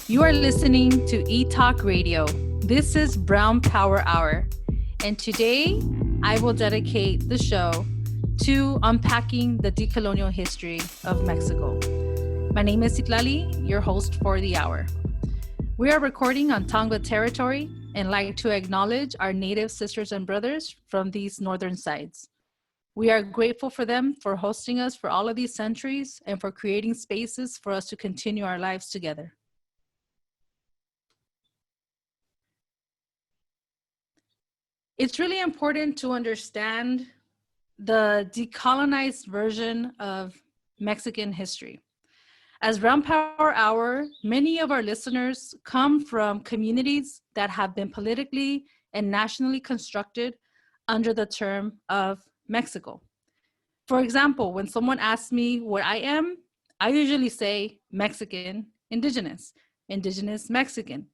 You are listening to E-Talk Radio. This is Brown Power Hour. And today, I will dedicate the show to unpacking the decolonial history of Mexico. My name is Citlalli, your host for the hour. We are recording on Tongva territory and like to acknowledge our native sisters and brothers from these northern sides. We are grateful for them for hosting us for all of these centuries and for creating spaces for us to continue our lives together. It's really important to understand the decolonized version of Mexican history. As Brown Power Hour, many of our listeners come from communities that have been politically and nationally constructed under the term of Mexico. For example, when someone asks me what I am, I usually say Mexican, indigenous Mexican.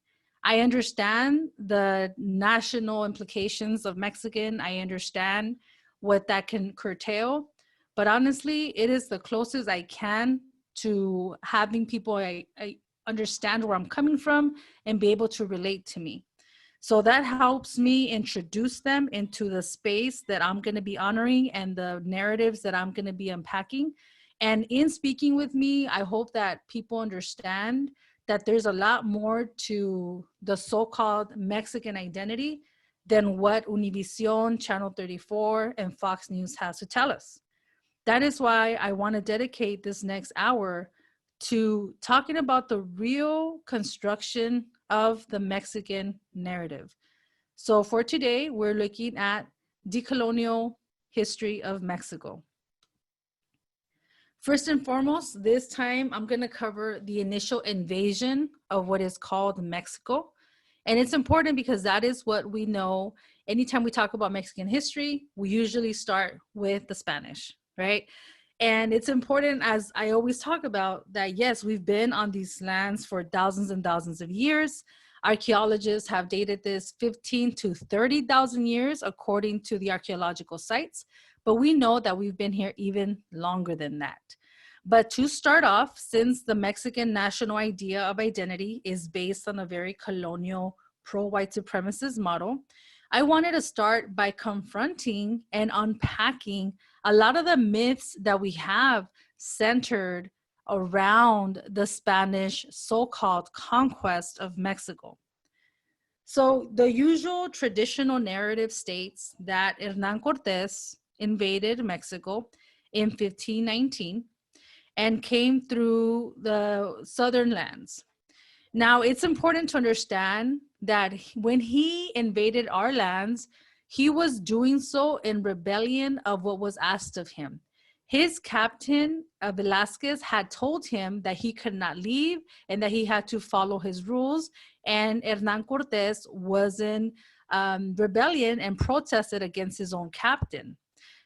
I understand the national implications of Mexican. I understand what that can curtail. But honestly, it is the closest I can to having people I understand where I'm coming from and be able to relate to me. So that helps me introduce them into the space that I'm going to be honoring and the narratives that I'm going to be unpacking. And in speaking with me, I hope that people understand that there's a lot more to the so-called Mexican identity than what Univision, Channel 34, and Fox News has to tell us. That is why I want to dedicate this next hour to talking about the real construction of the Mexican narrative. So for today, we're looking at decolonial history of Mexico. First and foremost, this time I'm going to cover the initial invasion of what is called Mexico. And it's important because that is what we know. Anytime we talk about Mexican history, we usually start with the Spanish, right? And it's important, as I always talk about, that yes, we've been on these lands for thousands and thousands of years. Archaeologists have dated this 15 to 30,000 years according to the archaeological sites, but we know that we've been here even longer than that. But to start off, since the Mexican national idea of identity is based on a very colonial pro-white supremacist model, I wanted to start by confronting and unpacking a lot of the myths that we have centered around the Spanish so-called conquest of Mexico. So the usual traditional narrative states that Hernán Cortés invaded Mexico in 1519 and came through the southern lands. Now, it's important to understand that when he invaded our lands, he was doing so in rebellion of what was asked of him. His captain, Velázquez, had told him that he could not leave and that he had to follow his rules. And Hernán Cortés was in rebellion and protested against his own captain,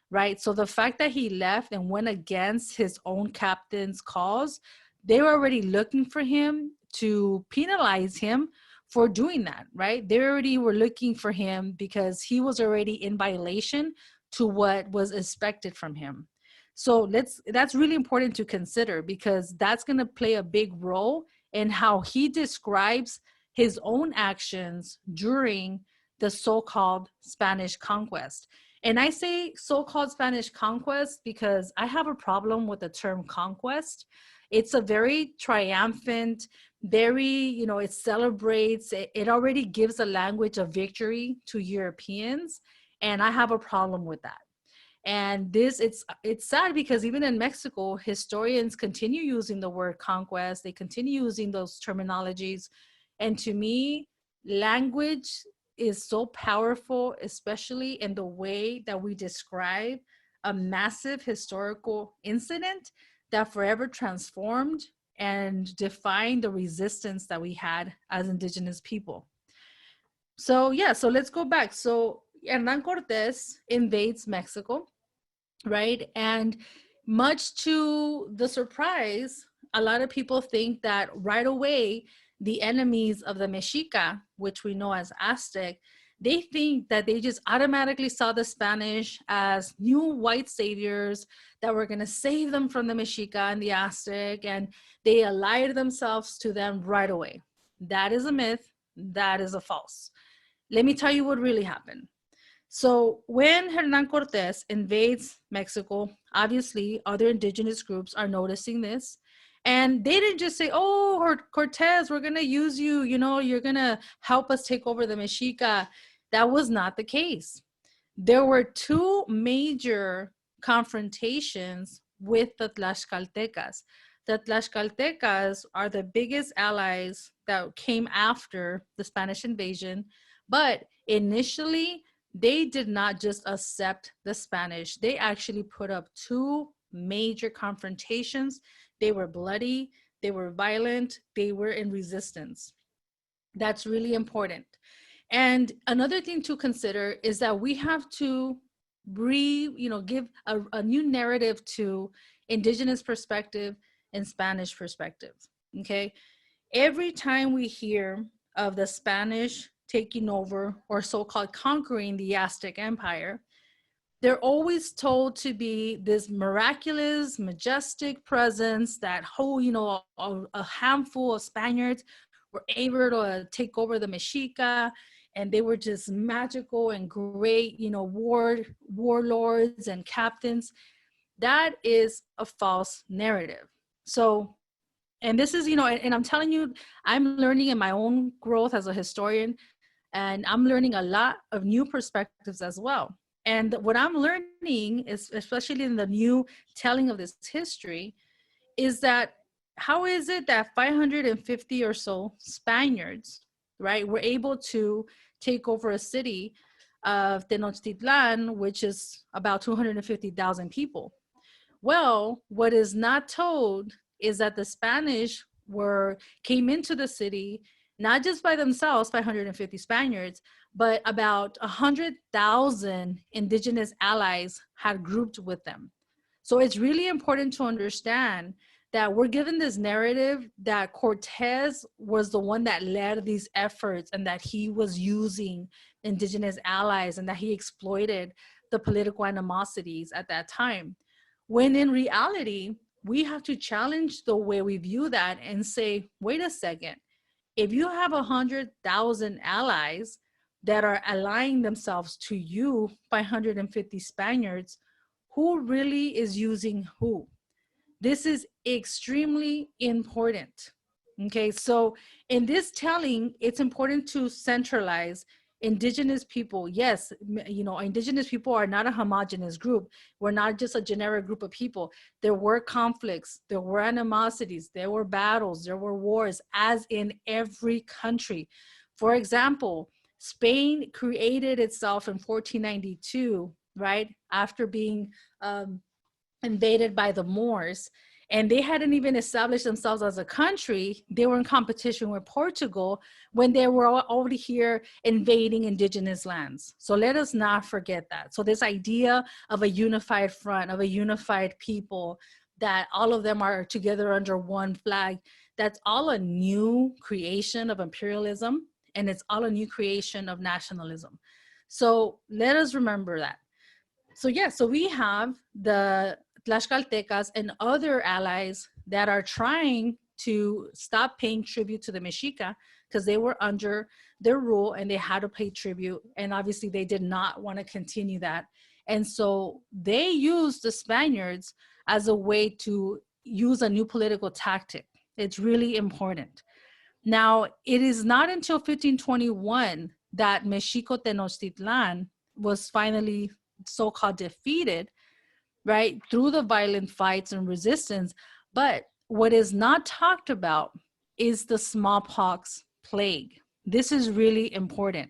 right? So the fact that he left and went against his own captain's cause, they were already looking for him to penalize him for doing that, right? They already were looking for him because he was already in violation to what was expected from him. So that's really important to consider because that's going to play a big role in how he describes his own actions during the so-called Spanish conquest. And I say so-called Spanish conquest because I have a problem with the term conquest. It's a very triumphant, very, it celebrates, it already gives a language of victory to Europeans. And I have a problem with that. And it's sad because even in Mexico, historians continue using the word conquest. They continue using those terminologies. And to me, language is so powerful, especially in the way that we describe a massive historical incident that forever transformed and defined the resistance that we had as indigenous people. So let's go back. So Hernán Cortés invades Mexico, right? And much to the surprise, a lot of people think that right away, the enemies of the Mexica, which we know as Aztec, they think that they just automatically saw the Spanish as new white saviors that were going to save them from the Mexica and the Aztec, and they allied themselves to them right away. That is a myth. That is a false. Let me tell you what really happened. So when Hernan Cortés invades Mexico, obviously other indigenous groups are noticing this. And they didn't just say, oh, Cortés, we're going to use you, you're going to help us take over the Mexica. That was not the case. There were two major confrontations with the Tlaxcaltecas. The Tlaxcaltecas are the biggest allies that came after the Spanish invasion, but initially they did not just accept the Spanish. They actually put up two major confrontations. They were bloody, they were violent, they were in resistance. That's really important. And another thing to consider is that we have to give a new narrative to indigenous perspective and Spanish perspective. Okay. Every time we hear of the Spanish taking over or so-called conquering the Aztec Empire, they're always told to be this miraculous, majestic presence that a handful of Spaniards were able to take over the Mexica, and they were just magical and great, warlords and captains. That is a false narrative. So, and this is, and I'm telling you, I'm learning in my own growth as a historian, and I'm learning a lot of new perspectives as well. And what I'm learning is, especially in the new telling of this history, is that how is it that 550 or so Spaniards, right, were able to take over a city of Tenochtitlan, which is about 250,000 people? Well, what is not told is that the Spanish came into the city not just by themselves, 550 Spaniards, but about 100,000 indigenous allies had grouped with them. So it's really important to understand that we're given this narrative that Cortés was the one that led these efforts and that he was using indigenous allies and that he exploited the political animosities at that time. When in reality, we have to challenge the way we view that and say, wait a second, if you have 100,000 allies that are allying themselves to you, 550 Spaniards, who really is using who? This is extremely important. Okay, so in this telling, it's important to centralize indigenous people. Yes, indigenous people are not a homogenous group. We're not just a generic group of people. There were conflicts, there were animosities, there were battles, there were wars, as in every country. For example, Spain created itself in 1492, right, after being invaded by the Moors, and they hadn't even established themselves as a country. They were in competition with Portugal when they were already here invading indigenous lands. So let us not forget that. So this idea of a unified front, of a unified people, that all of them are together under one flag, that's all a new creation of imperialism, and it's all a new creation of nationalism. So let us remember that. So we have the Tlaxcaltecas and other allies that are trying to stop paying tribute to the Mexica because they were under their rule and they had to pay tribute. And obviously they did not want to continue that. And so they used the Spaniards as a way to use a new political tactic. It's really important. Now, it is not until 1521 that Mexico Tenochtitlan was finally so-called defeated, right, through the violent fights and resistance. But what is not talked about is the smallpox plague. This is really important.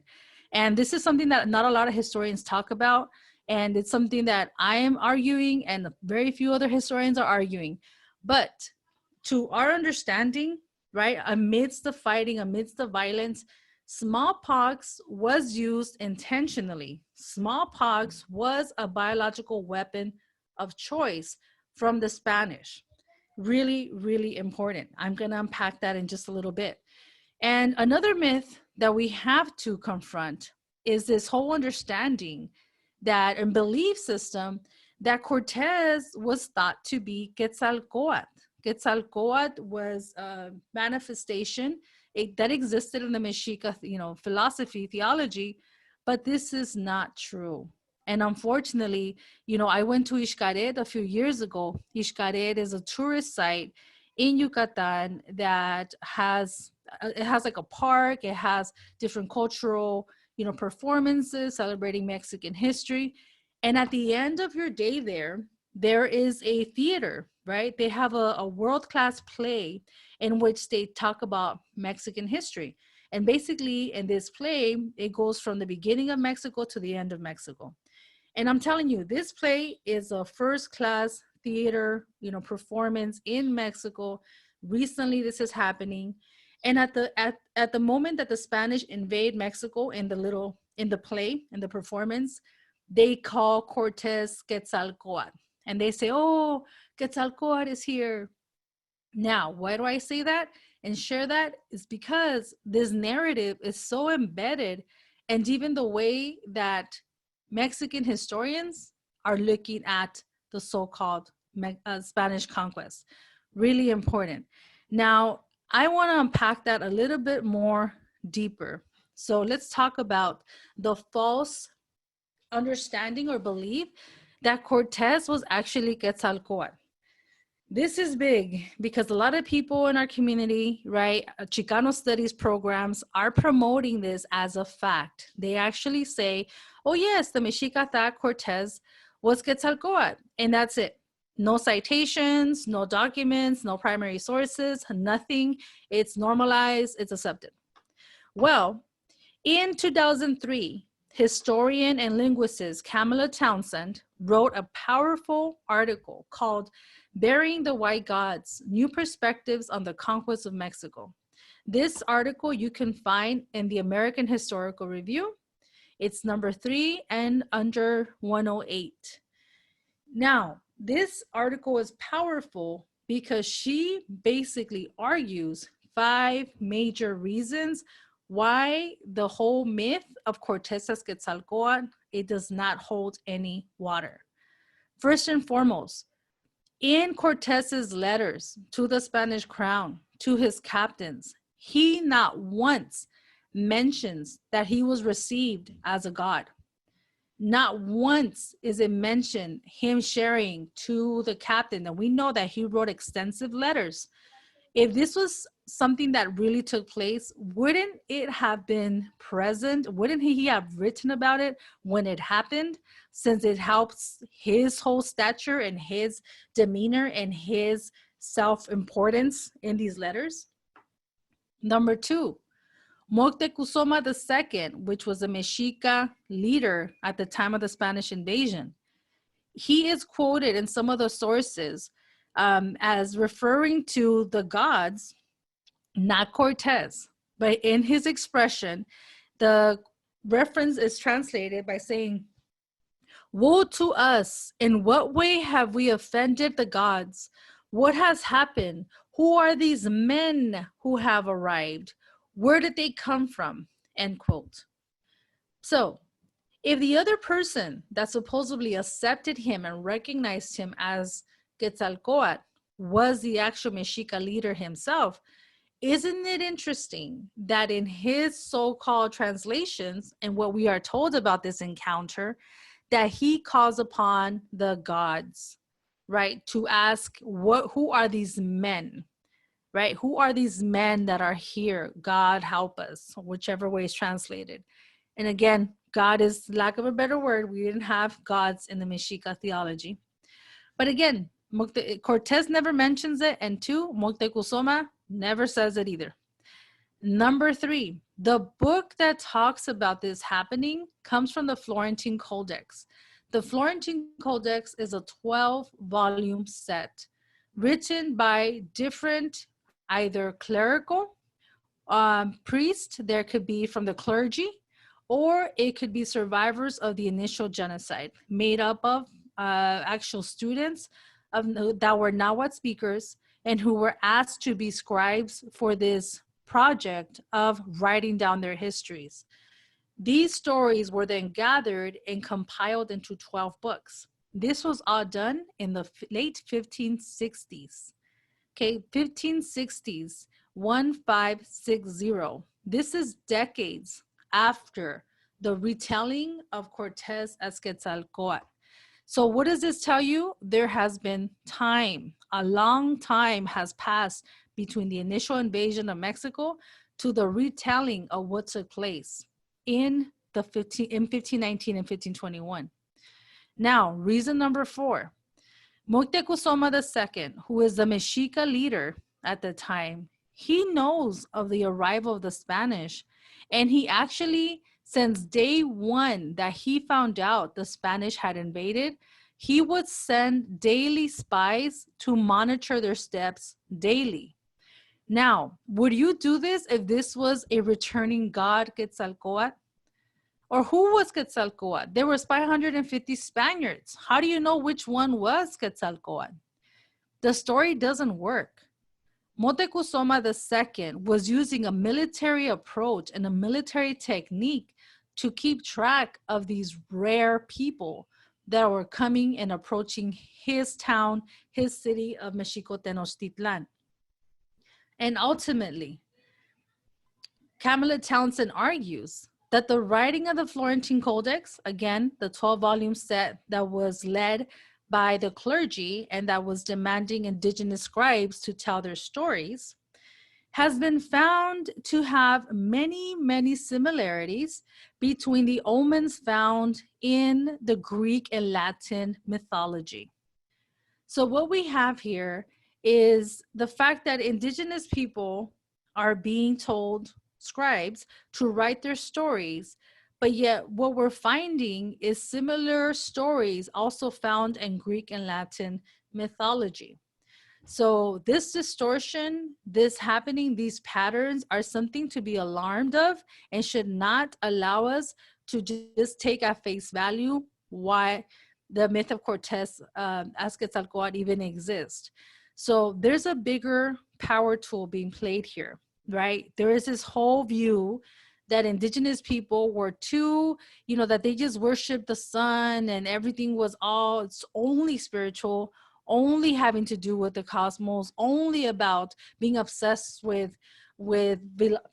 And this is something that not a lot of historians talk about. And it's something that I am arguing and very few other historians are arguing. But to our understanding, right, amidst the fighting, amidst the violence, smallpox was used intentionally. Smallpox was a biological weapon of choice from the Spanish. Really, really important. I'm going to unpack that in just a little bit. And another myth that we have to confront is this whole understanding that and belief system that Cortés was thought to be Quetzalcoatl. Quetzalcoatl was a manifestation. that existed in the Mexica, philosophy, theology, but this is not true. And unfortunately, I went to Xcaret a few years ago. Xcaret is a tourist site in Yucatan that it has like a park. It has different cultural, performances celebrating Mexican history. And at the end of your day there is a theater, right? They have a world-class play in which they talk about Mexican history. And basically in this play, it goes from the beginning of Mexico to the end of Mexico. And I'm telling you, this play is a first-class theater, performance in Mexico. Recently, this is happening. And at the moment that the Spanish invade Mexico in the play, in the performance, they call Cortés Quetzalcoatl. And they say, oh, Quetzalcoatl is here. Now, why do I say that and share that? Is because this narrative is so embedded, and even the way that Mexican historians are looking at the so-called Spanish conquest. Really important. Now, I want to unpack that a little bit more deeper. So let's talk about the false understanding or belief that Cortés was actually Quetzalcoatl. This is big because a lot of people in our community, right, Chicano studies programs are promoting this as a fact. They actually say, oh yes, the Mexica thought Cortés was Quetzalcoatl, and that's it. No citations, no documents, no primary sources, nothing. It's normalized, it's accepted. Well, in 2003, historian and linguist Kamala Townsend wrote a powerful article called Burying the White Gods, New Perspectives on the Conquest of Mexico. This article you can find in the American Historical Review. It's number 3 and under 108. Now, this article is powerful because she basically argues 5 major reasons why the whole myth of Cortés as Quetzalcoatl, it does not hold any water. First and foremost, in Cortés's letters to the Spanish crown, to his captains, he not once mentions that he was received as a god. Not once is it mentioned him sharing to the captain, and we know that he wrote extensive letters. If this was something that really took place, wouldn't it have been present? Wouldn't he have written about it when it happened, since it helps his whole stature and his demeanor and his self-importance in these letters? Number 2, Moctezuma II, which was a Mexica leader at the time of the Spanish invasion. He is quoted in some of the sources as referring to the gods, not Cortés, but in his expression, the reference is translated by saying, woe to us, in what way have we offended the gods? What has happened? Who are these men who have arrived? Where did they come from? End quote. So if the other person that supposedly accepted him and recognized him as Quetzalcoatl was the actual Mexica leader himself, isn't it interesting that in his so-called translations and what we are told about this encounter, that he calls upon the gods, right, to ask, who are these men, right? Who are these men that are here? God help us, whichever way is translated. And again, God is, lack of a better word, we didn't have gods in the Mexica theology. But again, Cortés never mentions it, and 2, Moctezuma never says it either. Number 3, the book that talks about this happening comes from the Florentine Codex. The Florentine Codex is a 12-volume set written by different, either clerical priests, there could be from the clergy, or it could be survivors of the initial genocide, made up of actual students that were Nahuatl speakers and who were asked to be scribes for this project of writing down their histories. These stories were then gathered and compiled into 12 books. This was all done in the late 1560s. Okay, 1560s, 1560. This is decades after the retelling of Cortez as Quetzalcoatl. So what does this tell you? There has been time, a long time has passed between the initial invasion of Mexico to the retelling of what took place in 1519 and 1521. Now, reason number 4, Moctezuma II, who is the Mexica leader at the time, he knows of the arrival of the Spanish, and he actually, since day one that he found out the Spanish had invaded, he would send daily spies to monitor their steps daily. Now, would you do this if this was a returning god, Quetzalcoatl? Or who was Quetzalcoatl? There was 550 Spaniards. How do you know which one was Quetzalcoatl? The story doesn't work. Moctezuma II was using a military approach and a military technique to keep track of these rare people that were coming and approaching his town, his city of Mexico Tenochtitlan. And ultimately, Camilla Townsend argues that the writing of the Florentine Codex, again, the 12-volume set that was led by the clergy and that was demanding indigenous scribes to tell their stories, has been found to have many, many similarities between the omens found in the Greek and Latin mythology. So what we have here is the fact that indigenous people are being told, scribes, to write their stories, but yet what we're finding is similar stories also found in Greek and Latin mythology. So this distortion, this happening, these patterns are something to be alarmed of and should not allow us to just take at face value why the myth of Cortez as Quetzalcoatl even exists. So there's a bigger power tool being played here, right? There is this whole view that indigenous people were too, that they just worshiped the sun and everything was it's only spiritual, only having to do with the cosmos, only about being obsessed with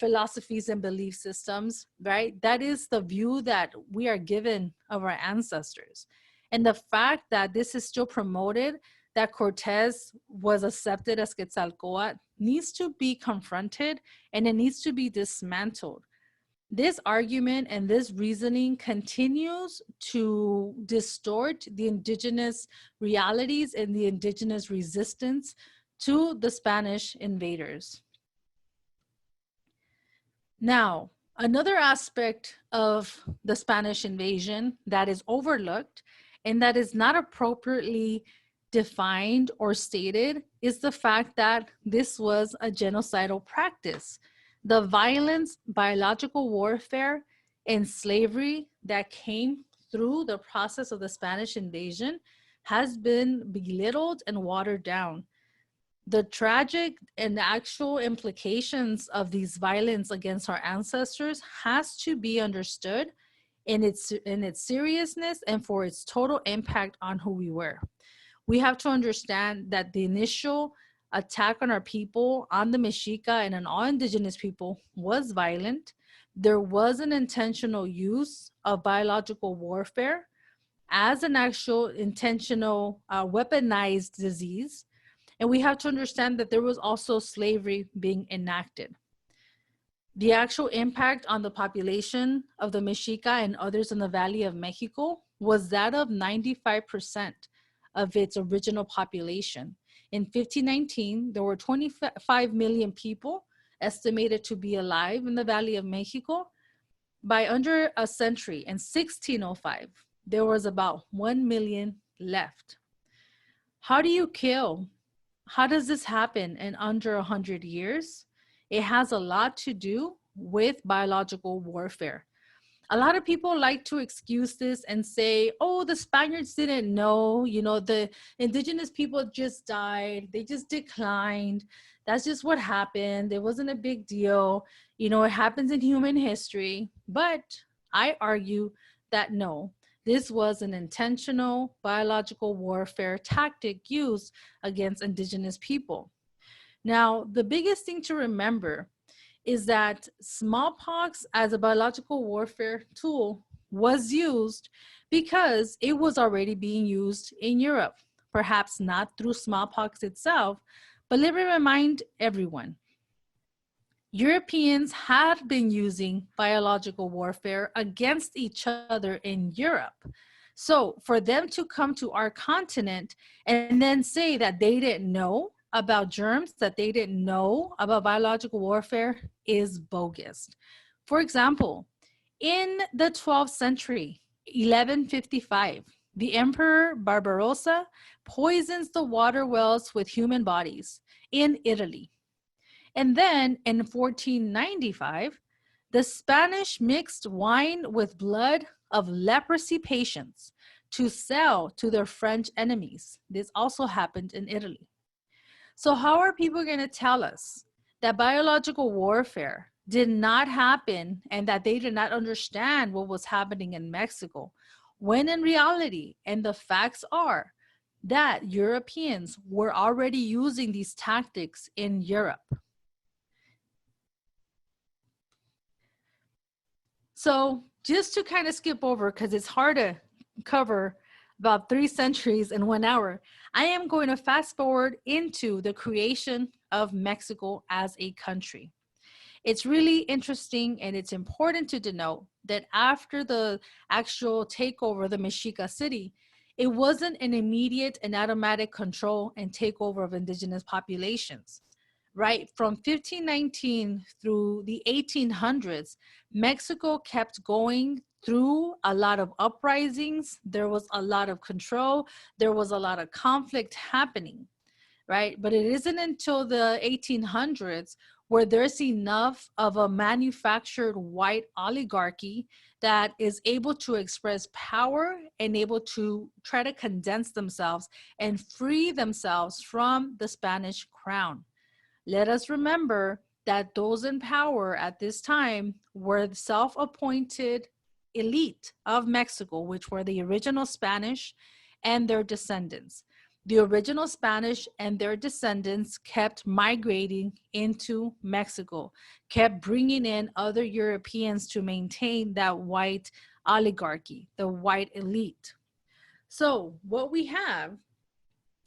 philosophies and belief systems, right? That is the view that we are given of our ancestors. And the fact that this is still promoted, that Cortez was accepted as Quetzalcoatl, needs to be confronted and it needs to be dismantled. This argument and this reasoning continues to distort the indigenous realities and the indigenous resistance to the Spanish invaders. Now, another aspect of the Spanish invasion that is overlooked and that is not appropriately defined or stated is the fact that this was a genocidal practice. The violence, biological warfare, and slavery that came through the process of the Spanish invasion has been belittled and watered down. The tragic and actual implications of these violence against our ancestors has to be understood in its seriousness and for its total impact on who we were. We have to understand that the initial attack on our people, on the Mexica and on all indigenous people, was violent. There was an intentional use of biological warfare as an actual intentional weaponized disease. And we have to understand that there was also slavery being enacted. The actual impact on the population of the Mexica and others in the Valley of Mexico was that of 95% of its original population. In 1519, there were 25 million people estimated to be alive in the Valley of Mexico. By under a century, in 1605, there was about 1 million left. How do you kill? How does this happen in under 100 years? It has a lot to do with biological warfare. A lot of people like to excuse this and say, oh, the Spaniards didn't know, the indigenous people just died, they just declined. That's just what happened. It wasn't a big deal. It happens in human history. But I argue that no, this was an intentional biological warfare tactic used against indigenous people. Now, the biggest thing to remember is that smallpox as a biological warfare tool was used because it was already being used in Europe. Perhaps not through smallpox itself, but let me remind everyone, Europeans had been using biological warfare against each other in Europe. So for them to come to our continent and then say that they didn't know about germs, that they didn't know about biological warfare is bogus. For example, in the 12th century, 1155, the Emperor Barbarossa poisons the water wells with human bodies in Italy. And then in 1495, the Spanish mixed wine with blood of leprosy patients to sell to their French enemies. This also happened in Italy. So how are people going to tell us that biological warfare did not happen and that they did not understand what was happening in Mexico, when in reality, and the facts are that Europeans were already using these tactics in Europe? So just to kind of skip over, because it's hard to cover about 3 centuries in 1 hour, I am going to fast forward into the creation of Mexico as a country. It's really interesting, and it's important to denote that after the actual takeover of the Mexica city, it wasn't an immediate and automatic control and takeover of indigenous populations. Right from 1519 through the 1800s, Mexico kept going through a lot of uprisings. There was a lot of control. There was a lot of conflict happening, right? But it isn't until the 1800s where there's enough of a manufactured white oligarchy that is able to express power and able to try to condense themselves and free themselves from the Spanish crown. Let us remember that those in power at this time were the self-appointed elite of Mexico, which were the original Spanish and their descendants. The original Spanish and their descendants kept migrating into Mexico, kept bringing in other Europeans to maintain that white oligarchy, the white elite. So what we have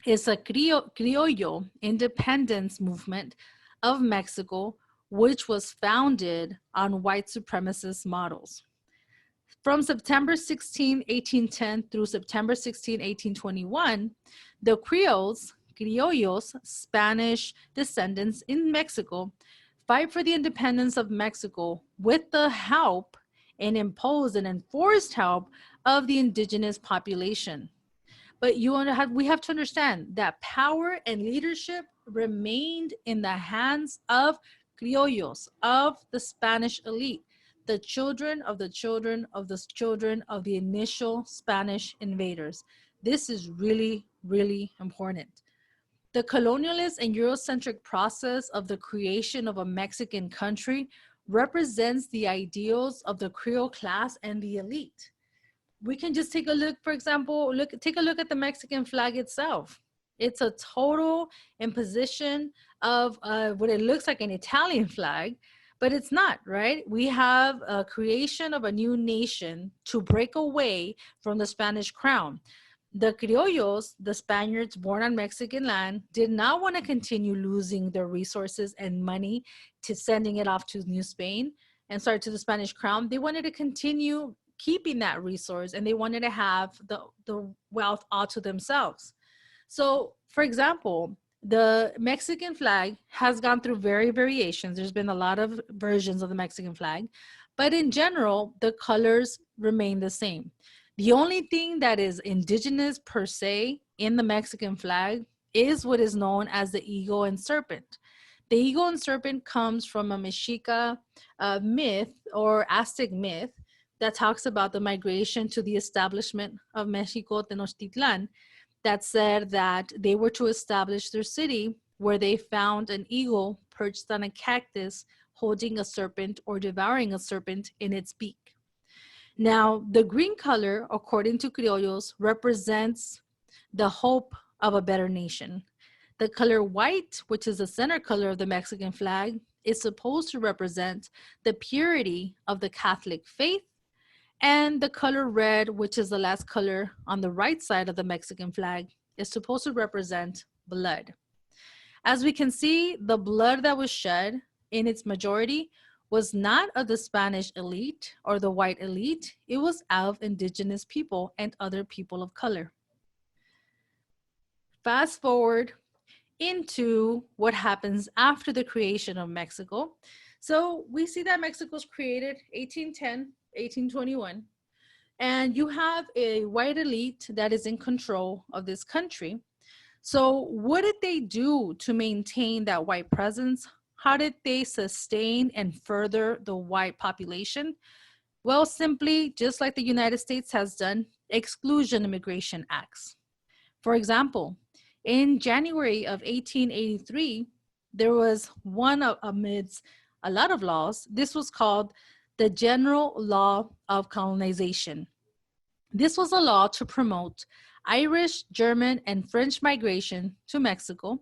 is a criollo independence movement of Mexico, which was founded on white supremacist models. From September 16, 1810 through September 16, 1821, the criollos, Spanish descendants in Mexico, fight for the independence of Mexico with the help and imposed and enforced help of the indigenous population. But we have to understand that power and leadership remained in the hands of criollos, of the Spanish elite, the children of the children of the children of the initial Spanish invaders. This is really, really important. The colonialist and Eurocentric process of the creation of a Mexican country represents the ideals of the Creole class and the elite. We can just take a look, for example, take a look at the Mexican flag itself. It's a total imposition of what it looks like an Italian flag, but it's not, right? We have a creation of a new nation to break away from the Spanish crown. The criollos, the Spaniards born on Mexican land, did not want to continue losing their resources and money to sending it off to New Spain and sorry, to the Spanish crown. They wanted to continue keeping that resource, and they wanted to have the wealth all to themselves. So, for example, the Mexican flag has gone through variations. There's been a lot of versions of the Mexican flag, but in general, the colors remain the same. The only thing that is indigenous per se in the Mexican flag is what is known as the eagle and serpent. The eagle and serpent comes from a Mexica myth or Aztec myth that talks about the migration to the establishment of Mexico Tenochtitlan, that said that they were to establish their city where they found an eagle perched on a cactus holding a serpent or devouring a serpent in its beak. Now, the green color, according to criollos, represents the hope of a better nation. The color white, which is the center color of the Mexican flag, is supposed to represent the purity of the Catholic faith. And the color red, which is the last color on the right side of the Mexican flag, is supposed to represent blood. As we can see, the blood that was shed in its majority was not of the Spanish elite or the white elite. It was of indigenous people and other people of color. Fast forward into what happens after the creation of Mexico. So we see that Mexico's created 1810, 1821, and you have a white elite that is in control of this country. So what did they do to maintain that white presence? How did they sustain and further the white population? Well, simply, just like the United States has done, exclusion immigration acts. For example, in January of 1883, there was one amidst a lot of laws. This was called the General Law of Colonization. This was a law to promote Irish, German, and French migration to Mexico.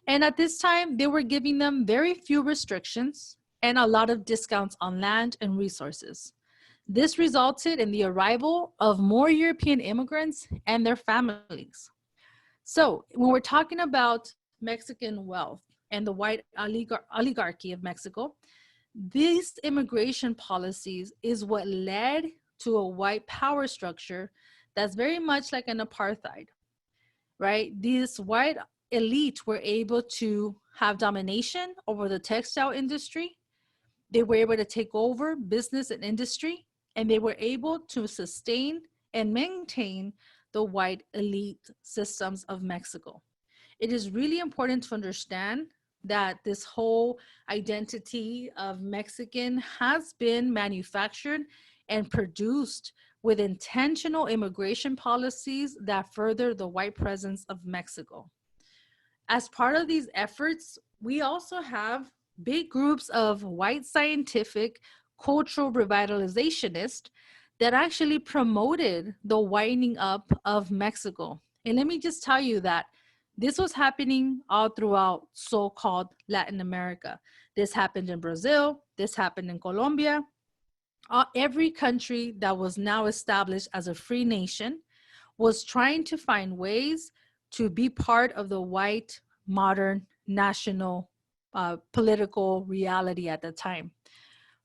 And at this time, they were giving them very few restrictions and a lot of discounts on land and resources. This resulted in the arrival of more European immigrants and their families. So when we're talking about Mexican wealth and the white oligarchy of Mexico, these immigration policies is what led to a white power structure that's very much like an apartheid, right? These white elite were able to have domination over the textile industry. They were able to take over business and industry, and they were able to sustain and maintain the white elite systems of Mexico. It is really important to understand that this whole identity of Mexican has been manufactured and produced with intentional immigration policies that further the white presence of Mexico. As part of these efforts, we also have big groups of white scientific cultural revitalizationists that actually promoted the whitening up of Mexico. And let me just tell you that this was happening all throughout so-called Latin America. This happened in Brazil, this happened in Colombia. Every country that was now established as a free nation was trying to find ways to be part of the white modern national political reality at the time.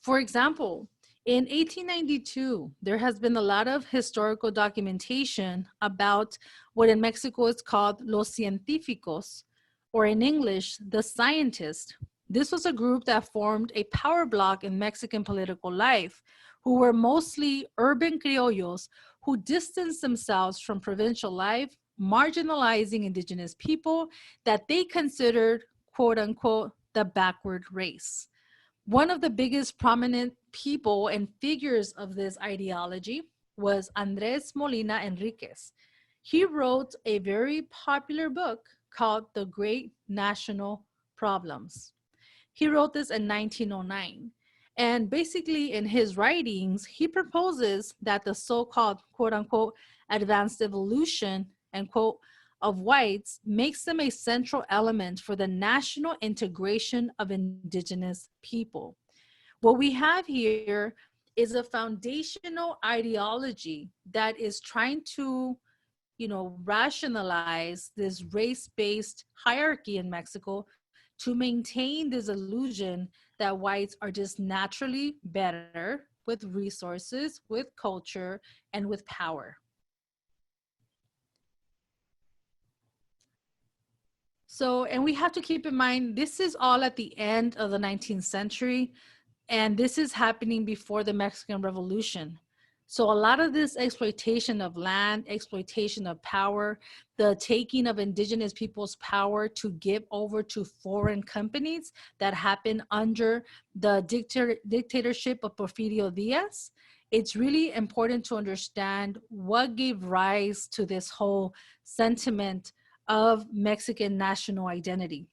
For example, in 1892, there has been a lot of historical documentation about what in Mexico is called los científicos, or in English, the scientists. This was a group that formed a power block in Mexican political life, who were mostly urban criollos who distanced themselves from provincial life, marginalizing indigenous people that they considered, quote unquote, the backward race. One of the biggest prominent people and figures of this ideology was Andres Molina Enriquez. He wrote a very popular book called The Great National Problems. He wrote this in 1909. And basically in his writings, he proposes that the so-called quote unquote advanced evolution and quote of whites makes them a central element for the national integration of indigenous people. What we have here is a foundational ideology that is trying to, rationalize this race-based hierarchy in Mexico to maintain this illusion that whites are just naturally better with resources, with culture, and with power. So, and we have to keep in mind, this is all at the end of the 19th century, and this is happening before the Mexican Revolution. So a lot of this exploitation of land, exploitation of power, the taking of indigenous people's power to give over to foreign companies that happened under the dictatorship of Porfirio Diaz, it's really important to understand what gave rise to this whole sentiment of Mexican national identity.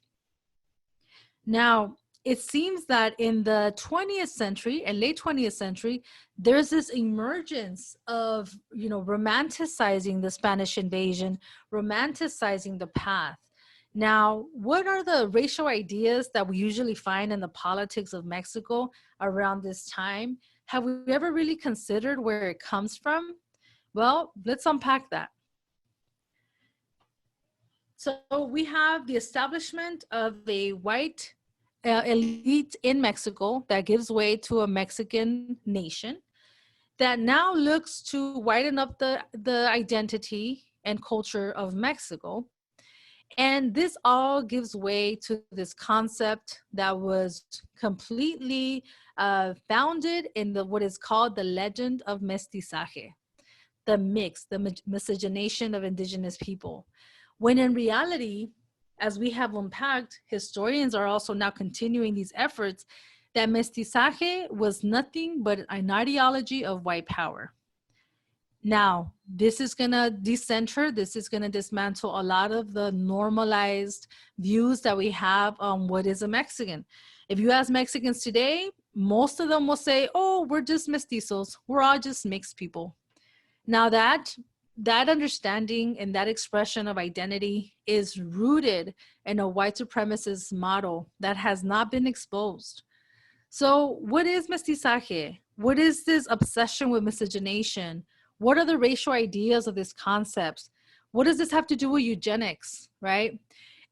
Now, it seems that in the 20th century and late 20th century, there's this emergence of, romanticizing the Spanish invasion, romanticizing the past. Now, what are the racial ideas that we usually find in the politics of Mexico around this time? Have we ever really considered where it comes from? Well, let's unpack that. So we have the establishment of a white elite in Mexico that gives way to a Mexican nation that now looks to widen up the identity and culture of Mexico. And this all gives way to this concept that was completely founded in what is called the legend of mestizaje, the mix, the miscegenation of indigenous people. When in reality, as we have unpacked, historians are also now continuing these efforts that mestizaje was nothing but an ideology of white power. Now, this is going to decenter, this is going to dismantle a lot of the normalized views that we have on what is a Mexican. If you ask Mexicans today, most of them will say, oh, we're just mestizos. We're all just mixed people. Now that understanding and that expression of identity is rooted in a white supremacist model that has not been exposed. So what is mestizaje? What is this obsession with miscegenation? What are the racial ideas of these concepts? What does this have to do with eugenics, right?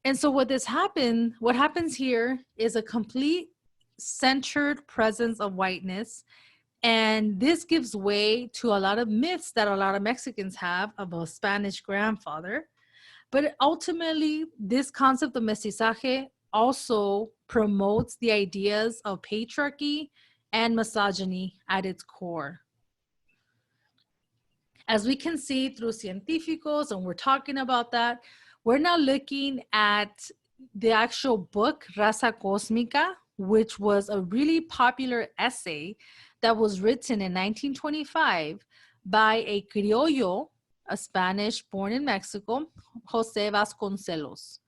And so what happens here is a complete centered presence of whiteness. And this gives way to a lot of myths that a lot of Mexicans have of a Spanish grandfather. But ultimately, this concept of mestizaje also promotes the ideas of patriarchy and misogyny at its core. As we can see through Científicos, and we're talking about that, we're now looking at the actual book, Raza Cósmica, which was a really popular essay that was written in 1925 by a criollo, a Spanish born in Mexico, José Vasconcelos.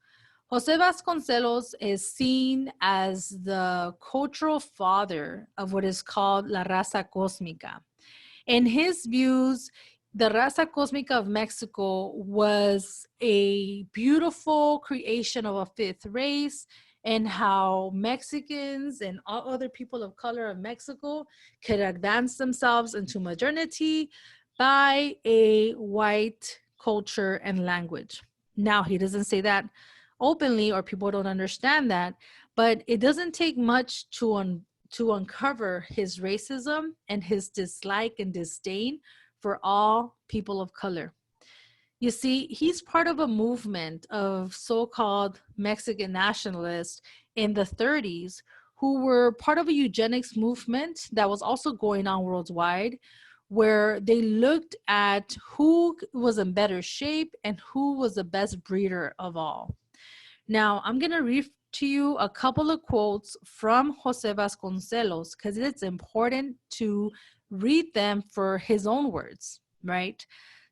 José Vasconcelos is seen as the cultural father of what is called La Raza Cósmica. In his views, the Raza Cósmica of Mexico was a beautiful creation of a fifth race, and how Mexicans and all other people of color of Mexico could advance themselves into modernity by a white culture and language. Now, he doesn't say that openly, or people don't understand that, but it doesn't take much to uncover his racism and his dislike and disdain for all people of color. You see, he's part of a movement of so-called Mexican nationalists in the 30s who were part of a eugenics movement that was also going on worldwide, where they looked at who was in better shape and who was the best breeder of all. Now, I'm going to read to you a couple of quotes from José Vasconcelos because it's important to read them for his own words, right?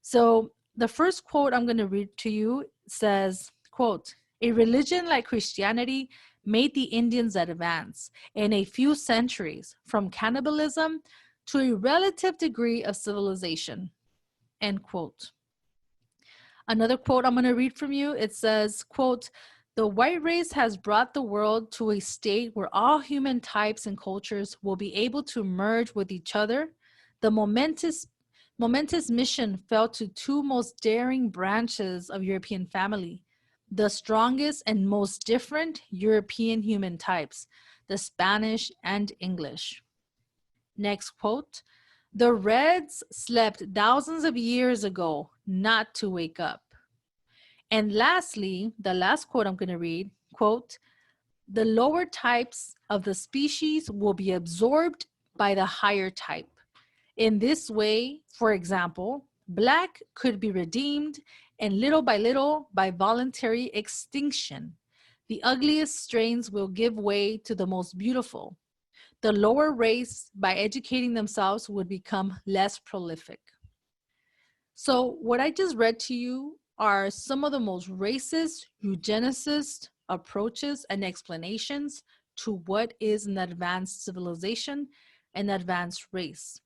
So the first quote I'm going to read to you says, quote, "A religion like Christianity made the Indians advance in a few centuries from cannibalism to a relative degree of civilization," end quote. Another quote I'm going to read from you, it says, quote, "The white race has brought the world to a state where all human types and cultures will be able to merge with each other. The momentous mission fell to two most daring branches of European family, the strongest and most different European human types, the Spanish and English." Next quote, "The Reds slept thousands of years ago not to wake up." And lastly, the last quote I'm going to read, quote, "The lower types of the species will be absorbed by the higher type. In this way, for example, Black could be redeemed, and little by little, by voluntary extinction, the ugliest strains will give way to the most beautiful. The lower race, by educating themselves, would become less prolific." So what I just read to you are some of the most racist, eugenicist approaches and explanations to what is an advanced civilization and advanced race.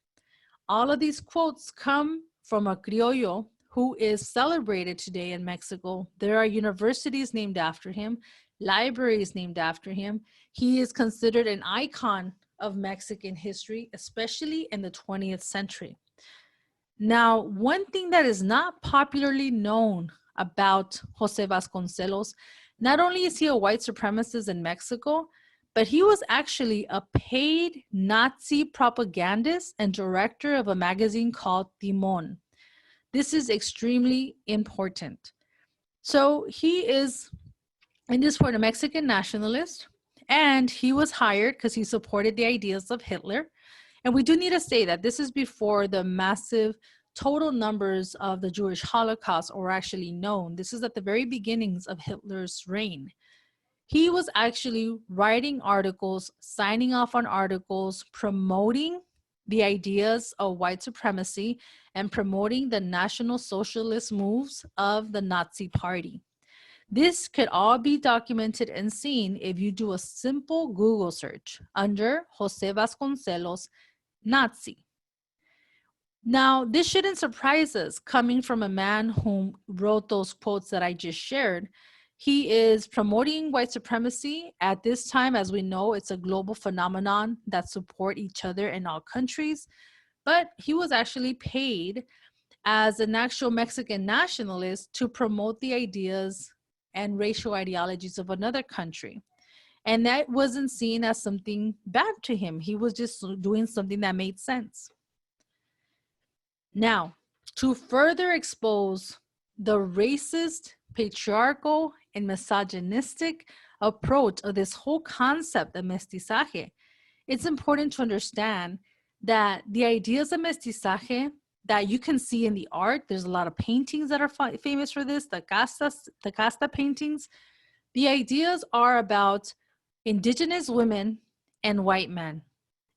All of these quotes come from a criollo who is celebrated today in Mexico. There are universities named after him, libraries named after him. He is considered an icon of Mexican history, especially in the 20th century. Now, one thing that is not popularly known about Jose Vasconcelos, not only is he a white supremacist in Mexico, but he was actually a paid Nazi propagandist and director of a magazine called Timon. This is extremely important. So he is, in this point, a Mexican nationalist, and he was hired because he supported the ideas of Hitler. And we do need to say that this is before the massive total numbers of the Jewish Holocaust were actually known. This is at the very beginnings of Hitler's reign. He was actually writing articles, signing off on articles, promoting the ideas of white supremacy and promoting the National Socialist moves of the Nazi Party. This could all be documented and seen if you do a simple Google search under Jose Vasconcelos Nazi. Now, this shouldn't surprise us coming from a man who wrote those quotes that I just shared. He is promoting white supremacy at this time. As we know, it's a global phenomenon that support each other in all countries. But he was actually paid as an actual Mexican nationalist to promote the ideas and racial ideologies of another country. And that wasn't seen as something bad to him. He was just doing something that made sense. Now, to further expose the racist, patriarchal, and misogynistic approach of this whole concept of mestizaje, it's important to understand that the ideas of mestizaje that you can see in the art, there's a lot of paintings that are famous for this, the casta paintings. The ideas are about indigenous women and white men.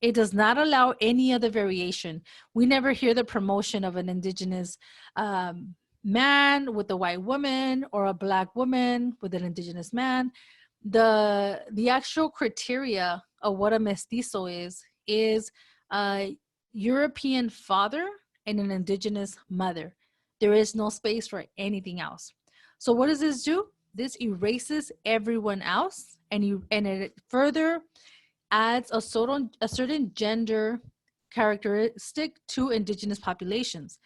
It does not allow any other variation. We never hear the promotion of an indigenous man with a white woman or a black woman with an indigenous man. The actual criteria of what a mestizo is a European father and an indigenous mother. There is no space for anything else. So what does this do? This erases everyone else, and it further adds a certain gender characteristic to indigenous populations.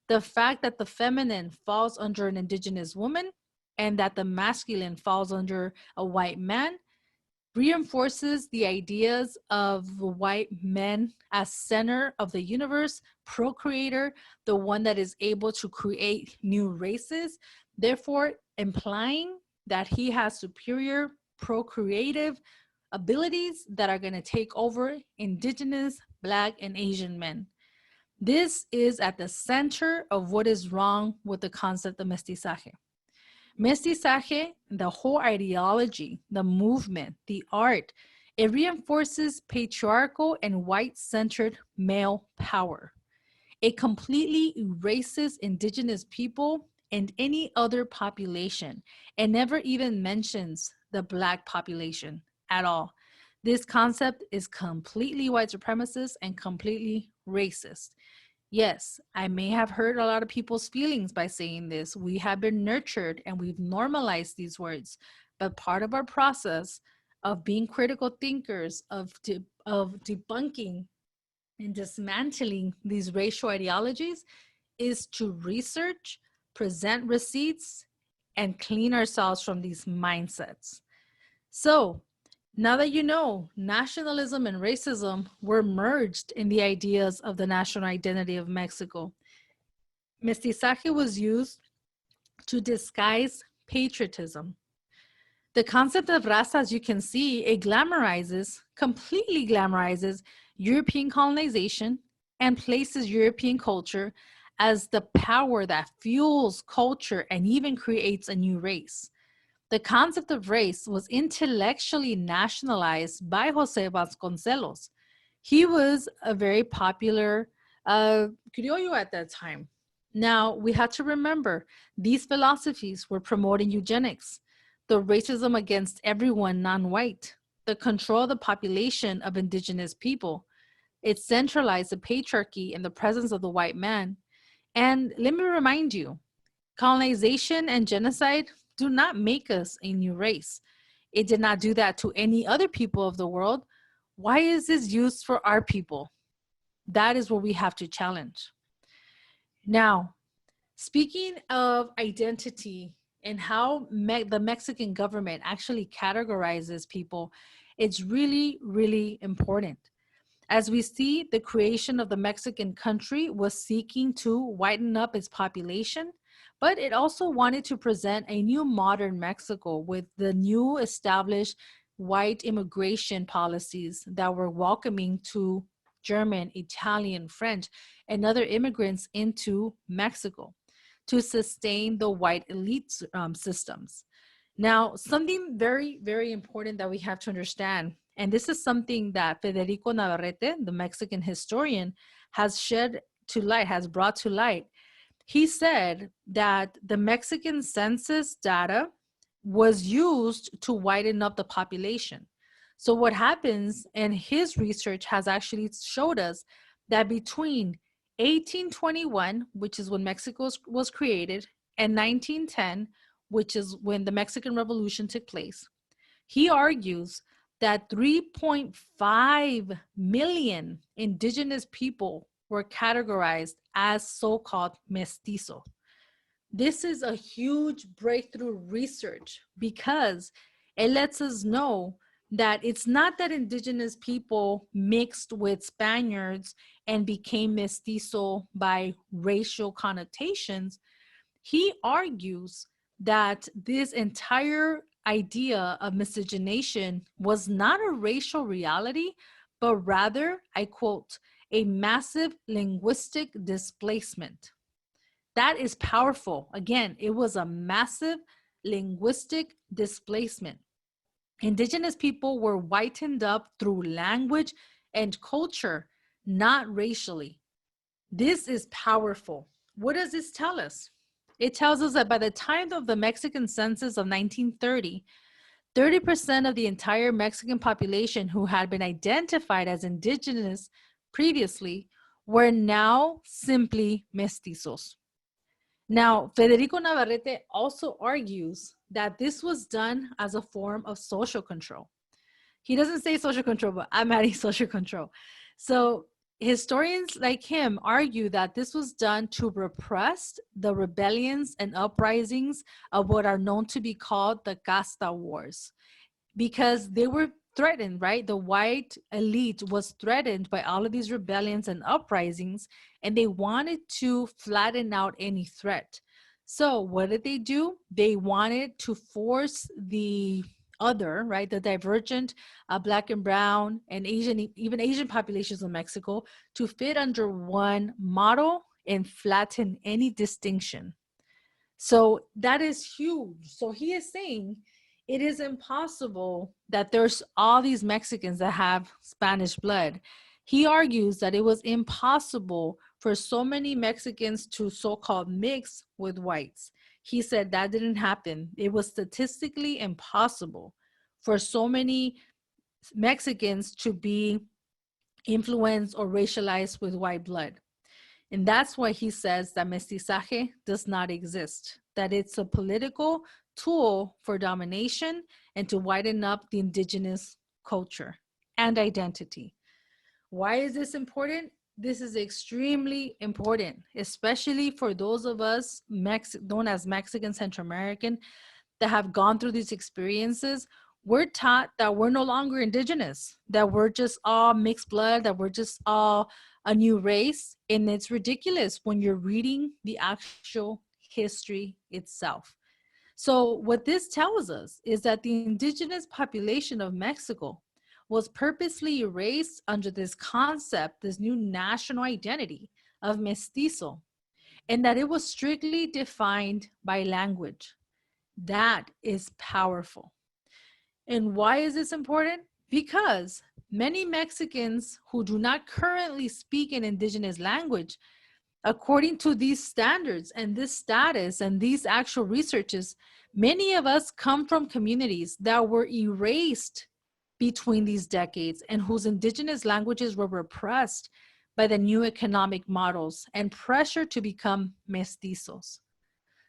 The fact that the feminine falls under an indigenous woman and that the masculine falls under a white man reinforces the ideas of the white men as center of the universe, procreator, the one that is able to create new races, therefore implying that he has superior procreative abilities that are going to take over indigenous, Black, and Asian men. This is at the center of what is wrong with the concept of mestizaje. Mestizaje, the whole ideology, the movement, the art, it reinforces patriarchal and white-centered male power. It completely erases indigenous people and any other population and never even mentions the Black population at all. This concept is completely white supremacist and completely racist. Yes, I may have hurt a lot of people's feelings by saying this. We have been nurtured and we've normalized these words, but part of our process of being critical thinkers, of debunking and dismantling these racial ideologies is to research, present receipts, and clean ourselves from these mindsets. So now that you know, nationalism and racism were merged in the ideas of the national identity of Mexico. Mestizaje was used to disguise patriotism. The concept of raza, as you can see, it completely glamorizes European colonization and places European culture as the power that fuels culture and even creates a new race. The concept of race was intellectually nationalized by Jose Vasconcelos. He was a very popular criollo at that time. Now, we have to remember, these philosophies were promoting eugenics, the racism against everyone non-white, the control of the population of indigenous people. It centralized the patriarchy in the presence of the white man. And let me remind you, colonization and genocide do not make us a new race. It did not do that to any other people of the world. Why is this used for our people? That is what we have to challenge. Now, speaking of identity and how the Mexican government actually categorizes people, it's really, really important. As we see, the creation of the Mexican country was seeking to whiten up its population, but it also wanted to present a new modern Mexico with the new established white immigration policies that were welcoming to German, Italian, French, and other immigrants into Mexico to sustain the white elite systems. Now, something very, very important that we have to understand, and this is something that Federico Navarrete, the Mexican historian, has shed to light, has brought to light. He said that the Mexican census data was used to widen up the population. So what happens, and his research has actually showed us that between 1821, which is when Mexico was created, and 1910, which is when the Mexican Revolution took place, he argues that 3.5 million indigenous people were categorized as so-called mestizo. This is a huge breakthrough research because it lets us know that it's not that indigenous people mixed with Spaniards and became mestizo by racial connotations. He argues that this entire idea of miscegenation was not a racial reality, but rather, I quote, a massive linguistic displacement. That is powerful. Again, it was a massive linguistic displacement. Indigenous people were whitened up through language and culture, not racially. This is powerful. What does this tell us? It tells us that by the time of the Mexican census of 1930, 30% of the entire Mexican population who had been identified as indigenous previously were now simply mestizos. Now, Federico Navarrete also argues that this was done as a form of social control. He doesn't say social control, but I'm adding social control. So historians like him argue that this was done to repress the rebellions and uprisings of what are known to be called the Casta Wars, because they were threatened, right? The white elite was threatened by all of these rebellions and uprisings, and they wanted to flatten out any threat. So what did they do? They wanted to force the other, right, the divergent Black and brown and Asian, even Asian populations in Mexico to fit under one model and flatten any distinction. So that is huge. So he is saying it is impossible that there's all these Mexicans that have Spanish blood. He argues that it was impossible for so many Mexicans to so-called mix with whites. He said that didn't happen. It was statistically impossible for so many Mexicans to be influenced or racialized with white blood. And that's why he says that mestizaje does not exist, that it's a political tool for domination and to widen up the indigenous culture and identity. Why is this important? This is extremely important, especially for those of us known as Mexican Central American that have gone through these experiences. We're taught that we're no longer indigenous, that we're just all mixed blood, that we're just all a new race. And it's ridiculous when you're reading the actual history itself. So what this tells us is that the indigenous population of Mexico was purposely erased under this concept, this new national identity of mestizo, and that it was strictly defined by language. That is powerful. And why is this important? Because many Mexicans who do not currently speak an indigenous language, according to these standards and this status and these actual researches, many of us come from communities that were erased between these decades and whose indigenous languages were repressed by the new economic models and pressure to become mestizos.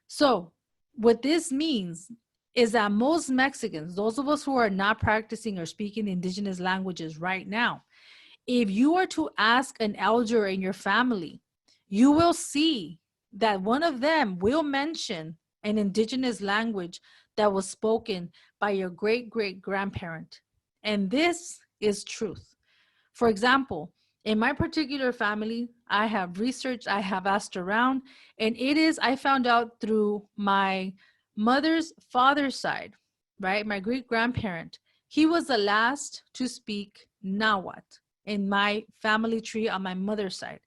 So what this means is that most Mexicans, those of us who are not practicing or speaking indigenous languages right now, if you are to ask an elder in your family, you will see that one of them will mention an indigenous language that was spoken by your great-great-grandparent. And this is truth. For example, in my particular family, I have researched, I have asked around, and I found out through my mother's father's side, right? My great-grandparent, he was the last to speak Nahuatl in my family tree on my mother's side.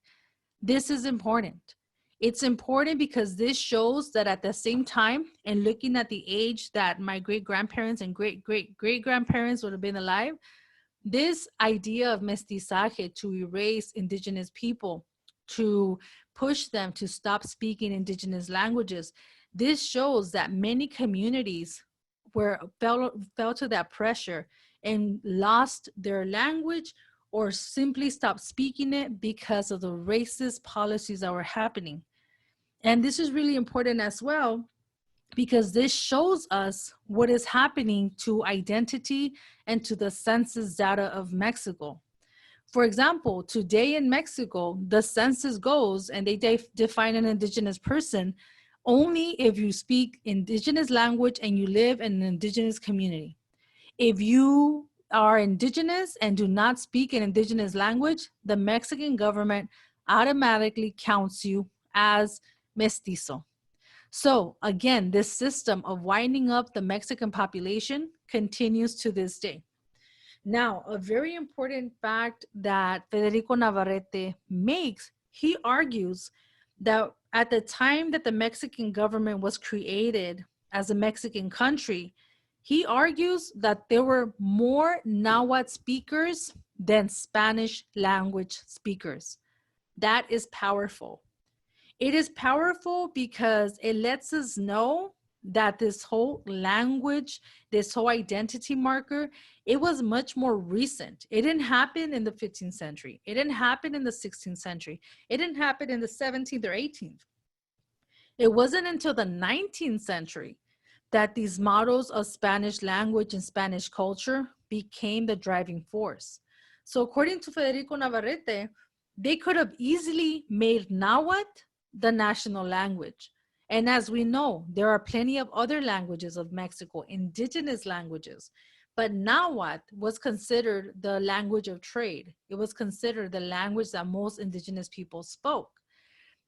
This is important. It's important because this shows that at the same time, and looking at the age that my great-grandparents and great-great-great-grandparents would have been alive, this idea of mestizaje, to erase indigenous people, to push them to stop speaking indigenous languages, this shows that many communities fell to that pressure and lost their language or simply stopped speaking it because of the racist policies that were happening. And this is really important as well, because this shows us what is happening to identity and to the census data of Mexico. For example, today in Mexico, the census goes and they define an indigenous person only if you speak indigenous language and you live in an indigenous community. If you are indigenous and do not speak an indigenous language, the Mexican government automatically counts you as mestizo. So again, this system of winding up the Mexican population continues to this day. Now, a very important fact that Federico Navarrete makes, he argues that at the time that the Mexican government was created as a Mexican country, he argues that there were more Nahuatl speakers than Spanish language speakers. That is powerful. It is powerful because it lets us know that this whole language, this whole identity marker, it was much more recent. It didn't happen in the 15th century. It didn't happen in the 16th century. It didn't happen in the 17th or 18th. It wasn't until the 19th century that these models of Spanish language and Spanish culture became the driving force. So according to Federico Navarrete, they could have easily made Nahuatl the national language. And as we know, there are plenty of other languages of Mexico, indigenous languages, but Nahuatl was considered the language of trade. It was considered the language that most indigenous people spoke.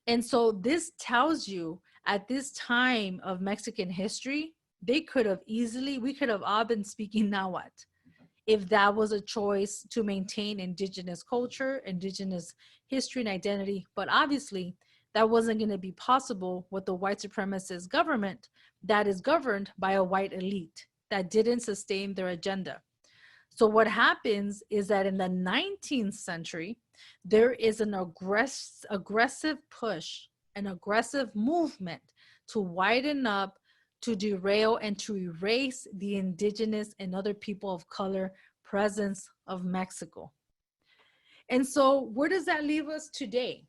And so this tells you at this time of Mexican history, we could have all been speaking Nahuatl if that was a choice to maintain indigenous culture, indigenous history and identity. But obviously, that wasn't going to be possible with the white supremacist government that is governed by a white elite that didn't sustain their agenda. So what happens is that in the 19th century, there is an aggressive push, an aggressive movement to widen up, to derail, and to erase the indigenous and other people of color presence of Mexico. And so where does that leave us today?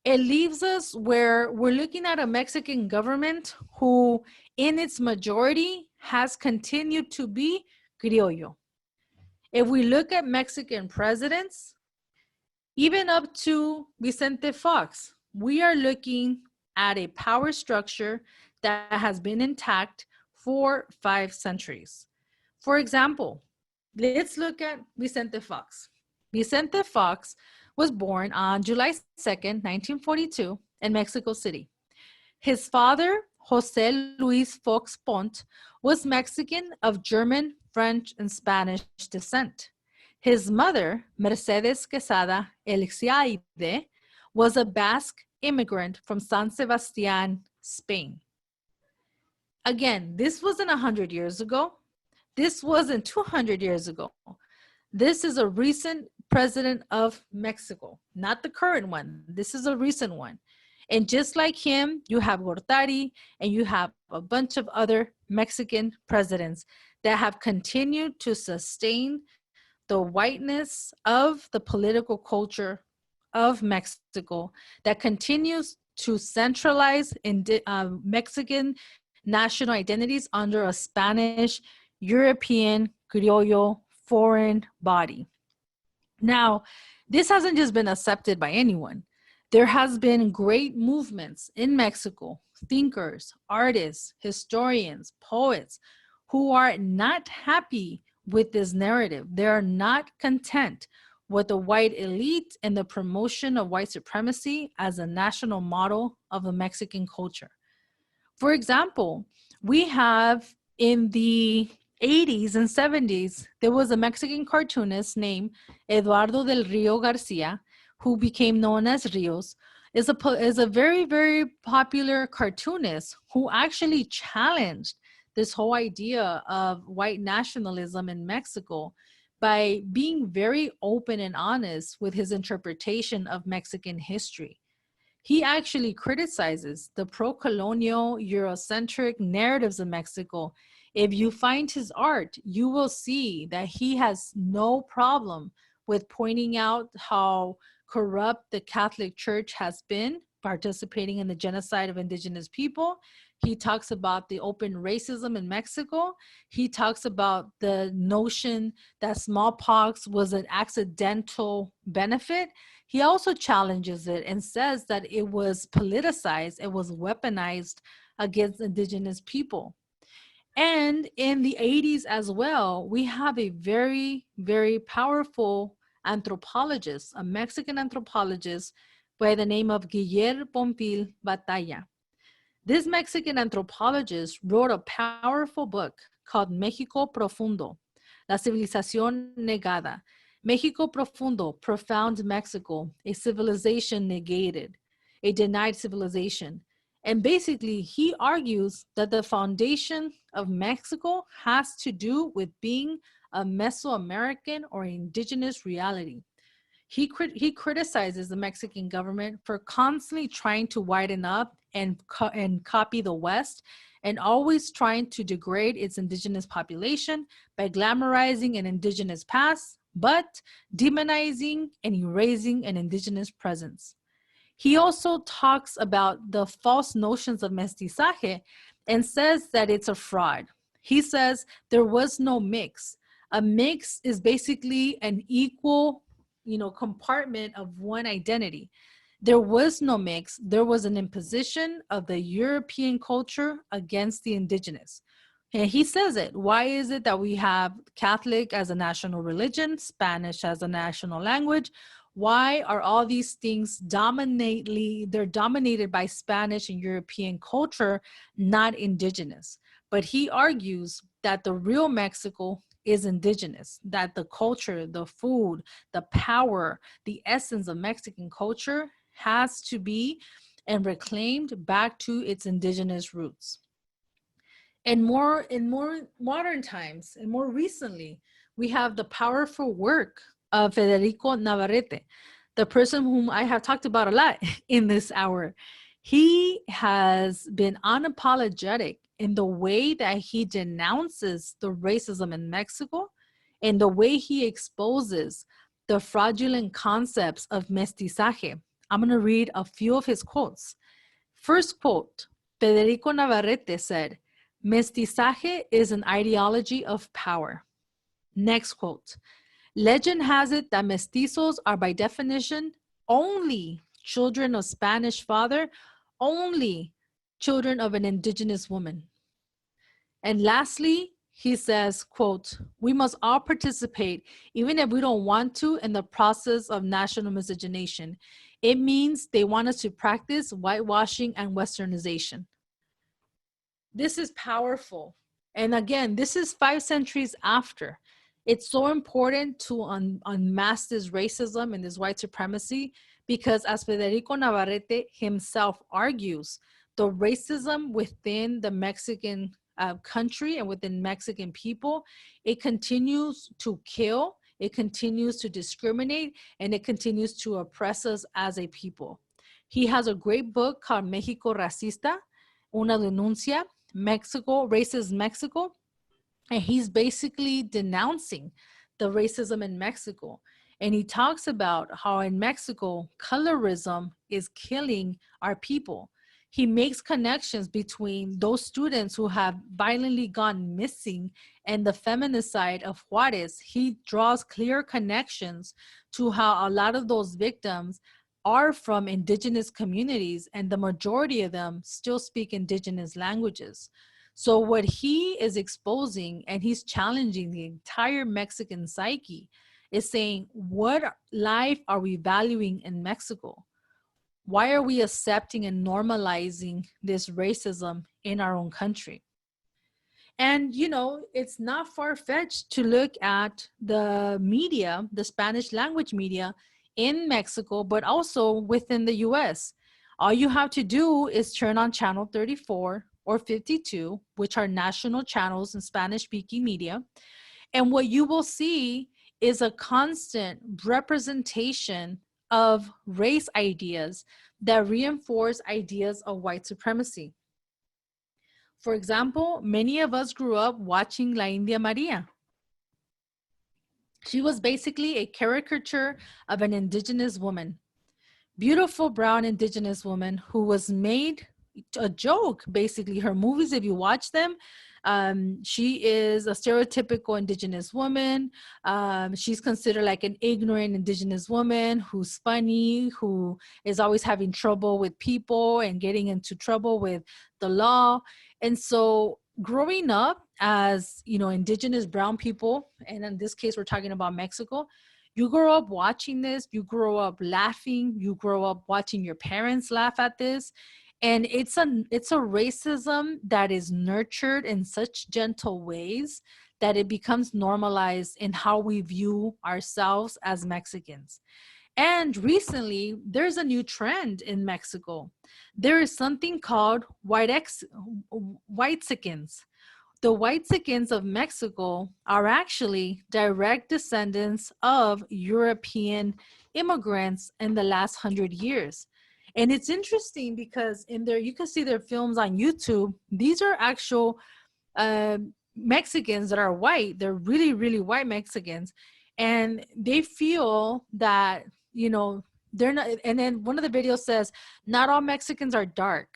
It leaves us where we're looking at a Mexican government who, in its majority, has continued to be criollo. If we look at Mexican presidents, even up to Vicente Fox, we are looking at a power structure that has been intact for 5 centuries. For example, let's look at Vicente Fox. Vicente Fox was born on July 2nd, 1942 in Mexico City. His father, Jose Luis Fox Pont, was Mexican of German, French, and Spanish descent. His mother, Mercedes Quesada Elixiaide, was a Basque immigrant from San Sebastian, Spain. Again, this wasn't 100 years ago. This wasn't 200 years ago. This is a recent president of Mexico, not the current one. This is a recent one. And just like him, you have Gortari and you have a bunch of other Mexican presidents that have continued to sustain the whiteness of the political culture of Mexico that continues to centralize in Mexican national identities under a Spanish, European, Criollo, foreign body. Now, this hasn't just been accepted by anyone. There has been great movements in Mexico, thinkers, artists, historians, poets, who are not happy with this narrative. They are not content with the white elite and the promotion of white supremacy as a national model of the Mexican culture. For example, we have in the 80s and 70s, there was a Mexican cartoonist named Eduardo del Rio Garcia, who became known as Rios, is a very, very popular cartoonist who actually challenged this whole idea of white nationalism in Mexico by being very open and honest with his interpretation of Mexican history. He actually criticizes the pro-colonial Eurocentric narratives of Mexico. If you find his art, you will see that he has no problem with pointing out how corrupt the Catholic Church has been, participating in the genocide of indigenous people. He talks about the open racism in Mexico. He talks about the notion that smallpox was an accidental benefit. He also challenges it and says that it was politicized, it was weaponized against indigenous people. And in the 80s as well, we have a very, very powerful anthropologist, a Mexican anthropologist by the name of Guillermo Pompil Batalla. This Mexican anthropologist wrote a powerful book called México Profundo, La Civilización Negada. México Profundo, profound Mexico, a civilization negated, a denied civilization. And basically, he argues that the foundation of Mexico has to do with being a Mesoamerican or indigenous reality. He criticizes the Mexican government for constantly trying to widen up and copy the West, and always trying to degrade its indigenous population by glamorizing an indigenous past, but demonizing and erasing an indigenous presence. He also talks about the false notions of mestizaje and says that it's a fraud. He says there was no mix. A mix is basically an equal, compartment of one identity. There was no mix. There was an imposition of the European culture against the indigenous. And he says it. Why is it that we have Catholic as a national religion, Spanish as a national language? Why are all these things they're dominated by Spanish and European culture, not indigenous? But he argues that the real Mexico is indigenous, that the culture, the food, the power, the essence of Mexican culture has to be and reclaimed back to its indigenous roots. And more in more modern times, and more recently, we have the powerful work of Federico Navarrete, the person whom I have talked about a lot in this hour. He has been unapologetic in the way that he denounces the racism in Mexico and the way he exposes the fraudulent concepts of mestizaje. I'm going to read a few of his quotes. First quote, Federico Navarrete said, "Mestizaje is an ideology of power." Next quote, "Legend has it that mestizos are by definition only children of Spanish father, only children of an indigenous woman." And lastly, he says, quote, "We must all participate, even if we don't want to, in the process of national miscegenation. It means they want us to practice whitewashing and westernization." This is powerful. And again, this is 5 centuries after. It's so important to unmask this racism and this white supremacy, because as Federico Navarrete himself argues, the racism within the Mexican country and within Mexican people, it continues to kill, it continues to discriminate, and it continues to oppress us as a people. He has a great book called México Racista, Una Denuncia, Mexico, Racist Mexico. And he's basically denouncing the racism in Mexico. And he talks about how in Mexico, colorism is killing our people. He makes connections between those students who have violently gone missing and the feminicide of Juarez. He draws clear connections to how a lot of those victims are from indigenous communities, and the majority of them still speak indigenous languages. So what he is exposing, and he's challenging the entire Mexican psyche, is saying, what life are we valuing in Mexico? Why are we accepting and normalizing this racism in our own country? And, you know, it's not far-fetched to look at the media, the Spanish language media in Mexico, but also within the US. All you have to do is turn on channel 34 or 52, which are national channels in Spanish-speaking media. And what you will see is a constant representation of race ideas that reinforce ideas of white supremacy. For example, many of us grew up watching La India Maria. She was basically a caricature of an indigenous woman, beautiful brown indigenous woman who was made a joke. Basically, her movies, if you watch them, she is a stereotypical indigenous woman. She's considered like an ignorant indigenous woman who's funny, who is always having trouble with people and getting into trouble with the law. And so growing up as, you know, indigenous brown people, and in this case, we're talking about Mexico, you grow up watching this, you grow up laughing, you grow up watching your parents laugh at this. And it's a racism that is nurtured in such gentle ways that it becomes normalized in how we view ourselves as Mexicans. And recently, there's a new trend in Mexico. There is something called Whitexicans. The Whitexicans of Mexico are actually direct descendants of European immigrants in the last 100 years. And it's interesting because in there, you can see their films on YouTube. These are actual Mexicans that are white. They're really, really white Mexicans. And they feel that, you know, they're not, and then one of the videos says, not all Mexicans are dark.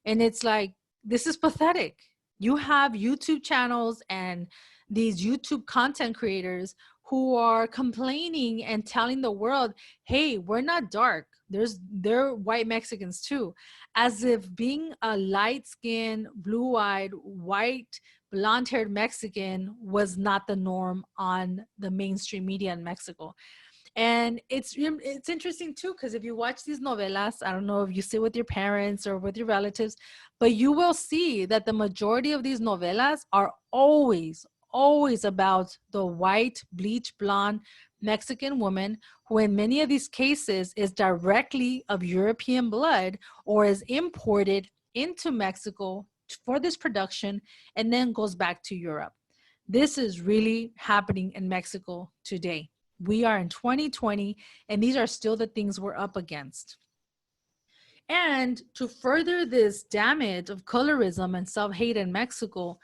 And it's like, this is pathetic. You have YouTube channels and these YouTube content creators who are complaining and telling the world, hey, we're not dark. They're white Mexicans too. As if being a light-skinned, blue-eyed, white, blonde-haired Mexican was not the norm on the mainstream media in Mexico. And it's interesting too, because if you watch these novelas, I don't know if you sit with your parents or with your relatives, but you will see that the majority of these novelas are always about the white, bleach blonde Mexican woman who in many of these cases is directly of European blood or is imported into Mexico for this production and then goes back to Europe. This is really happening in Mexico today. We are in 2020, and these are still the things we're up against. And to further this damage of colorism and self-hate in Mexico,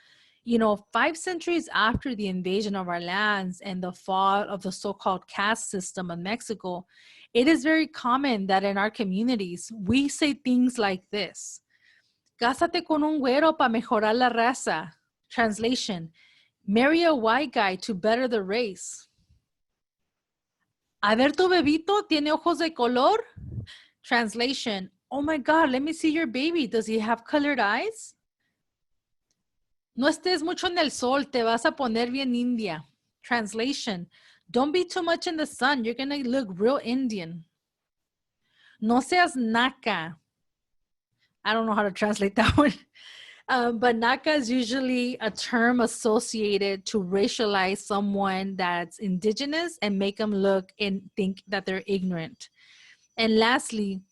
you know, 5 centuries after the invasion of our lands and the fall of the so-called caste system in Mexico, it is very common that in our communities, we say things like this: Cásate con un güero para mejorar la raza. Translation: marry a white guy to better the race. A ver tu bebito, ¿tiene ojos de color? Translation: oh my God, let me see your baby. Does he have colored eyes? No estés mucho en el sol, te vas a poner bien india. Translation: don't be too much in the sun, you're gonna look real Indian. No seas naca. I don't know how to translate that one. But naca is usually a term associated to racialize someone that's indigenous and make them look and think that they're ignorant. And lastly,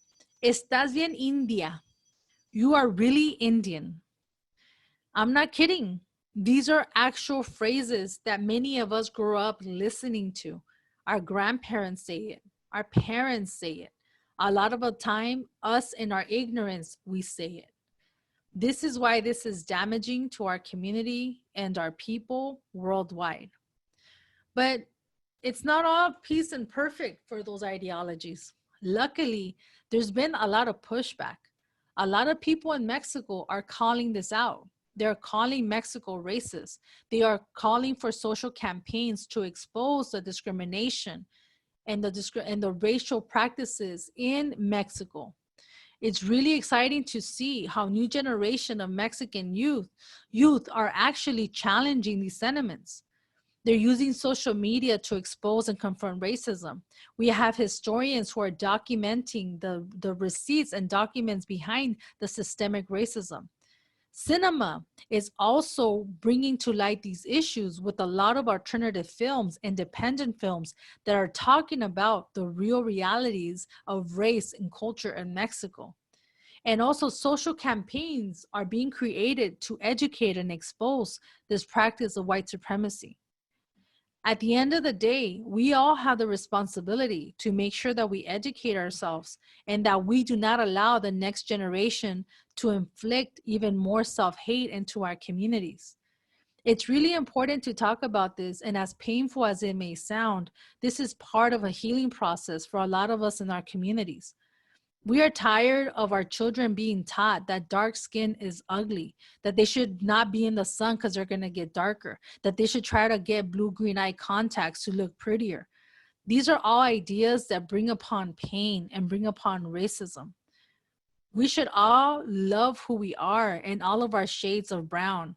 estás bien India. You are really Indian. I'm not kidding. These are actual phrases that many of us grew up listening to. Our grandparents say it. Our parents say it. A lot of the time, us in our ignorance, we say it. This is why this is damaging to our community and our people worldwide. But It's not all peace and perfect for those ideologies. Luckily, there's been a lot of pushback. A lot of people in Mexico are calling this out. They're calling Mexico racist. They are calling for social campaigns to expose the discrimination and the racial practices in Mexico. It's really exciting to see how new generation of Mexican youth are actually challenging these sentiments. They're using social media to expose and confront racism. We have historians who are documenting the receipts and documents behind the systemic racism. Cinema is also bringing to light these issues with a lot of alternative films, independent films that are talking about the real realities of race and culture in Mexico. And also social campaigns are being created to educate and expose this practice of white supremacy. At the end of the day, we all have the responsibility to make sure that we educate ourselves and that we do not allow the next generation to inflict even more self-hate into our communities. It's really important to talk about this, and as painful as it may sound, this is part of a healing process for a lot of us in our communities. We are tired of our children being taught that dark skin is ugly, that they should not be in the sun because they're going to get darker, that they should try to get blue-green eye contacts to look prettier. These are all ideas that bring upon pain and bring upon racism. We should all love who we are in all of our shades of brown.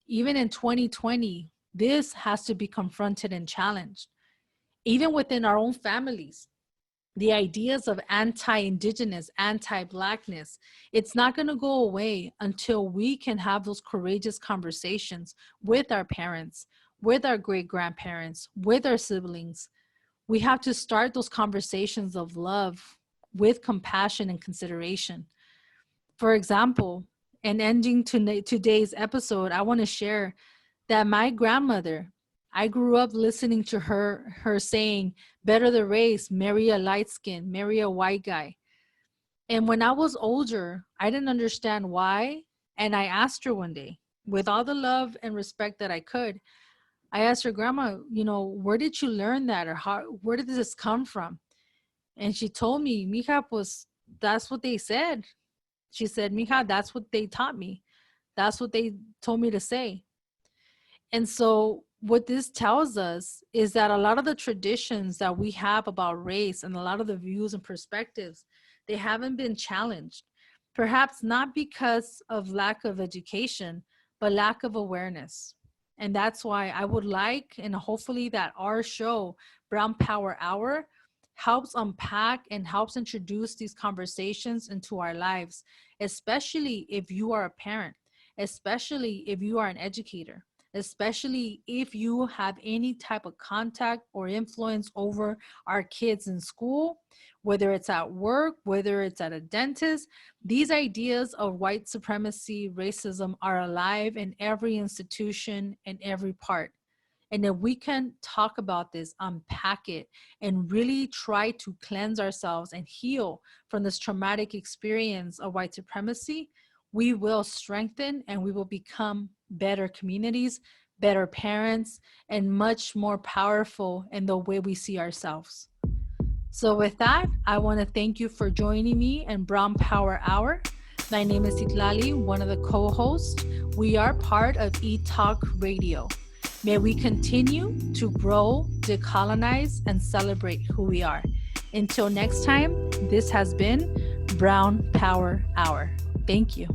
Even in 2020, this has to be confronted and challenged. Even within our own families, the ideas of anti-Indigenous, anti-Blackness, it's not going to go away until we can have those courageous conversations with our parents, with our great-grandparents, with our siblings. We have to start those conversations of love with compassion and consideration. For example, and ending today's episode, I want to share that my grandmother, I grew up listening to her saying, better the race, marry a light skin, marry a white guy. And when I was older, I didn't understand why. And I asked her one day, with all the love and respect that I could, I asked her, Grandma, where did you learn that? Or where did this come from? And she told me, Mija, pues, that's what they said. She said, Mija, that's what they taught me. That's what they told me to say. And so what this tells us is that a lot of the traditions that we have about race and a lot of the views and perspectives, they haven't been challenged. Perhaps not because of lack of education, but lack of awareness. And that's why I would like, and hopefully that our show, Brown Power Hour, helps unpack and helps introduce these conversations into our lives, especially if you are a parent, especially if you are an educator, especially if you have any type of contact or influence over our kids in school, whether it's at work, whether it's at a dentist. These ideas of white supremacy, racism are alive in every institution and every part. And if we can talk about this, unpack it, and really try to cleanse ourselves and heal from this traumatic experience of white supremacy, we will strengthen and we will become better communities, better parents, and much more powerful in the way we see ourselves. So with that, I want to thank you for joining me in Brown Power Hour. My name is Citlalli, one of the co-hosts. We are part of eTalk Radio. May we continue to grow, decolonize, and celebrate who we are. Until next time, this has been Brown Power Hour. Thank you.